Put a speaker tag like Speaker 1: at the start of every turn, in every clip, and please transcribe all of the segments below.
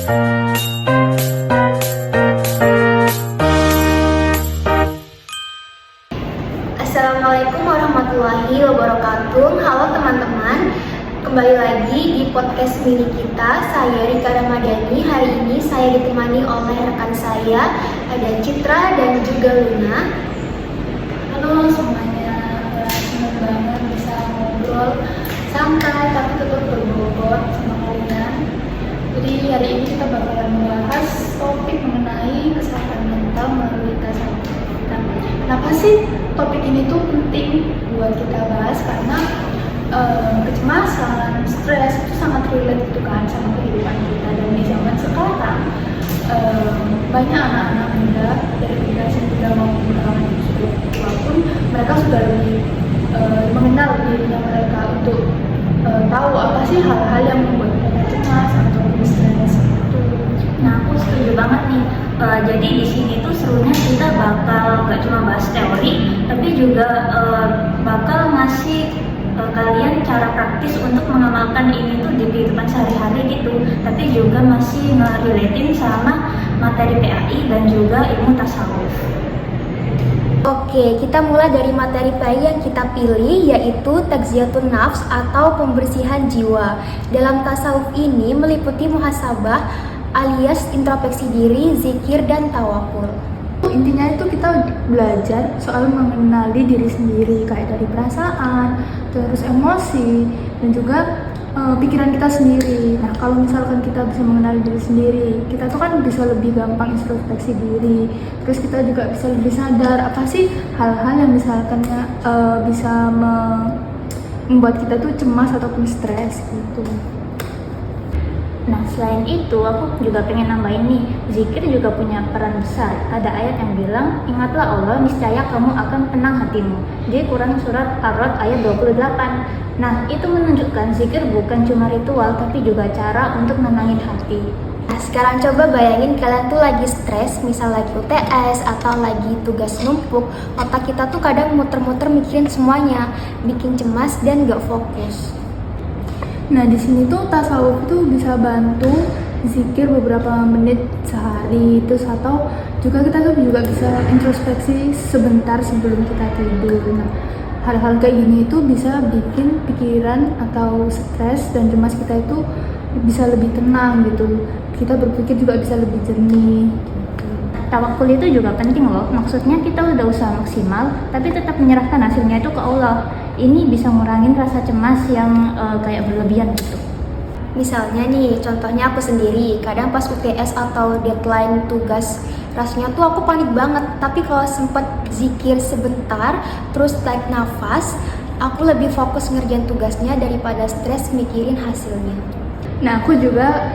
Speaker 1: Assalamualaikum warahmatullahi wabarakatuh. Halo teman-teman, kembali lagi di podcast mini kita. Saya Rika Ramadhani. Hari ini saya ditemani oleh rekan saya, ada Citra dan juga Luna.
Speaker 2: Halo semuanya, senang banget bisa ngobrol santai tapi tetap berbobot sama kalian. Jadi hari ini kita bakalan membahas topik mengenai kesehatan mental melalui tes kita. Kenapa sih topik ini tuh penting buat kita bahas? Karena kecemasan, stres itu sangat relate gitu kan sama kehidupan kita. Dan di zaman sekarang banyak anak-anak muda dari generasi muda maupun kalangan yang sudah tua pun mereka sudah lebih mengenal dirinya mereka untuk tahu apa sih hal-hal yang membuat mereka cemas atau stres itu.
Speaker 3: Nah, aku setuju banget nih. Jadi di sini tuh serunya kita bakal gak cuma bahas teori, tapi juga bakal ngasih kalian cara praktis untuk mengamalkan ini tuh di kehidupan sehari-hari gitu. Tapi juga masih nge-relatein sama materi PAI dan juga ilmu tasawuf.
Speaker 1: Oke, kita mulai dari materi PAI yang kita pilih, yaitu Tazkiyatun Nafs atau pembersihan jiwa. Dalam tasawuf ini meliputi muhasabah alias introspeksi diri, zikir, dan tawakul.
Speaker 2: Intinya itu kita belajar soal mengenali diri sendiri, kayak dari perasaan, terus emosi, dan juga pikiran kita sendiri. Nah, kalau misalkan kita bisa mengenali diri sendiri, kita tuh kan bisa lebih gampang introspeksi diri. Terus kita juga bisa lebih sadar apa sih hal-hal yang misalkan bisa membuat kita tuh cemas ataupun stres gitu.
Speaker 3: Nah, selain itu aku juga pengen nambahin nih, zikir juga punya peran besar. Ada ayat yang bilang, ingatlah Allah, niscaya kamu akan tenang hatimu. Di Quran surat Ar-Ra'd ayat 28. Nah, itu menunjukkan zikir bukan cuma ritual, tapi juga cara untuk menenangin hati.
Speaker 1: Nah, sekarang coba bayangin kalian tuh lagi stres, misal lagi UTS atau lagi tugas numpuk, otak kita tuh kadang muter-muter mikirin semuanya, bikin cemas dan gak fokus.
Speaker 2: Nah, di sini tuh tasawuf itu bisa bantu zikir beberapa menit sehari, terus atau juga kita tuh juga bisa introspeksi sebentar sebelum kita tidur. Nah, hal-hal kayak gini itu bisa bikin pikiran atau stres dan cemas kita itu bisa lebih tenang gitu. Kita berpikir juga bisa lebih jernih.
Speaker 3: Tawakul itu juga penting loh, maksudnya kita udah usaha maksimal, tapi tetap menyerahkan hasilnya itu ke Allah. Ini bisa ngurangin rasa cemas yang kayak berlebihan gitu.
Speaker 1: Misalnya nih, contohnya aku sendiri, kadang pas UTS atau deadline tugas, rasanya tuh aku panik banget. Tapi kalau sempet zikir sebentar, terus tarik nafas, aku lebih fokus ngerjain tugasnya daripada stres mikirin hasilnya.
Speaker 2: Nah, aku juga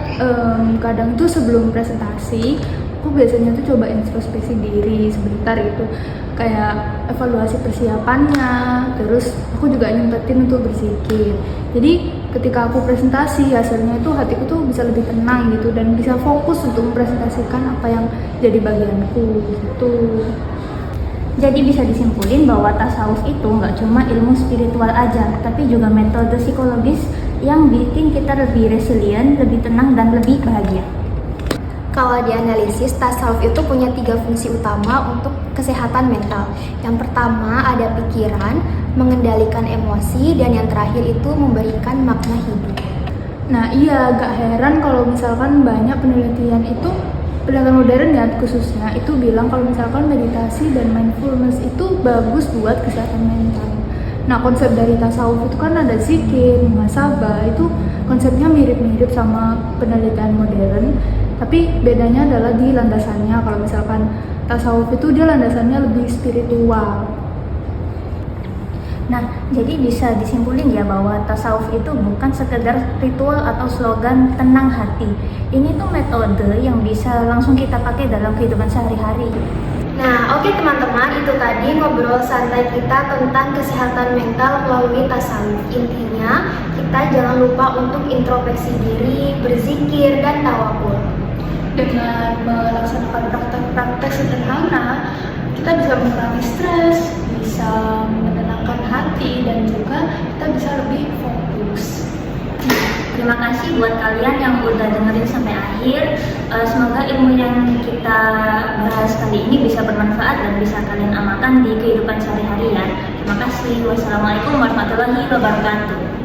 Speaker 2: kadang tuh sebelum presentasi, aku biasanya tuh coba introspeksi diri sebentar gitu, kayak evaluasi persiapannya, terus aku juga nyempetin untuk berzikir. Jadi ketika aku presentasi, hasilnya itu hatiku tuh bisa lebih tenang gitu dan bisa fokus untuk mempresentasikan apa yang jadi bagianku gitu.
Speaker 3: Jadi bisa disimpulin bahwa tasawuf itu nggak cuma ilmu spiritual aja, tapi juga metode psikologis yang bikin kita lebih resilient, lebih tenang, dan lebih bahagia.
Speaker 1: Kalau dianalisis, tasawuf itu punya 3 fungsi utama untuk kesehatan mental. Yang pertama ada pikiran, mengendalikan emosi, dan yang terakhir itu memberikan makna hidup.
Speaker 2: Nah iya, gak heran kalau misalkan banyak penelitian modern ya khususnya, itu bilang kalau misalkan meditasi dan mindfulness itu bagus buat kesehatan mental. Nah, konsep dari tasawuf itu kan ada zikir, muhasabah, itu konsepnya mirip-mirip sama penelitian modern. Tapi bedanya adalah di landasannya. Kalau misalkan tasawuf itu dia landasannya lebih spiritual.
Speaker 3: Nah, jadi bisa disimpulin ya bahwa tasawuf itu bukan sekedar ritual atau slogan tenang hati. Ini tuh metode yang bisa langsung kita pakai dalam kehidupan sehari-hari.
Speaker 1: Nah, oke teman-teman, itu tadi ngobrol santai kita tentang kesehatan mental melalui tasawuf. Intinya, kita jangan lupa untuk introspeksi diri, berzikir, dan tawakul.
Speaker 2: Dengan melaksanakan praktek-praktek sederhana, kita bisa mengurangi stres, bisa menenangkan hati, dan juga kita bisa lebih fokus.
Speaker 3: Terima kasih buat kalian yang udah dengerin sampai akhir. Semoga ilmu yang kita bahas kali ini bisa bermanfaat dan bisa kalian amalkan di kehidupan sehari-hari ya. Terima kasih. Wassalamualaikum warahmatullahi wabarakatuh.